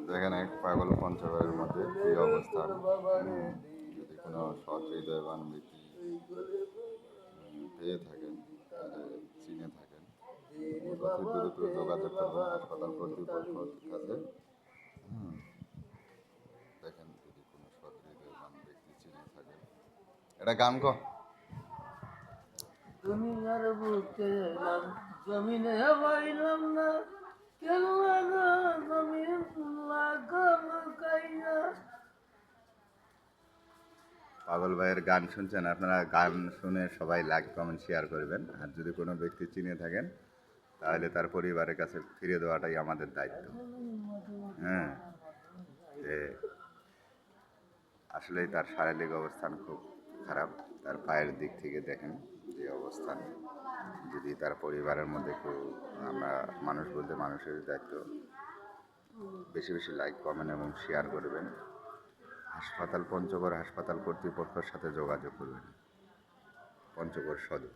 দেখেন এক পাগল পঞ্চগড়ের মধ্যে কী অবস্থান। যদি কোনো সৎ হৃদয়বান ব্যক্তি পেয়ে থাকেন, তাহলে চিনে থাকেন, অতি দ্রুত যোগাযোগ করবেন হাসপাতাল কর্তৃপক্ষের কাছে। দেখেন যদি কোনো সৎ হৃদয়বান ব্যক্তি চিনে থাকেন। এটা গান ক তুমি আর বুঝতে এলাম জমিনে পাইলাম না কেন জমিন লাগাইয়া। পাগল ভাইয়ের গান শুনছেন আপনারা, গান শুনে সবাই লাইক কমেন্ট শেয়ার করবেন। আর যদি কোনো ব্যক্তি চিনে থাকেন তাহলে তার পরিবারের কাছে ফিরে দেওয়াটাই আমাদের দায়িত্ব। হ্যাঁ, যে আসলেই তার শারীরিক অবস্থান খুব খারাপ। তার পায়ের দিক থেকে দেখেন যে অবস্থান। যদি তার পরিবারের মধ্যে কেউ, আমরা মানুষ বলতে মানুষের দায়িত্ব, বেশি বেশি লাইক কমেন্ট এবং শেয়ার করবেন। হাসপাতাল পঞ্চগড় হাসপাতাল কর্তৃপক্ষের সাথে যোগাযোগ করবেন, পঞ্চগড় সদর।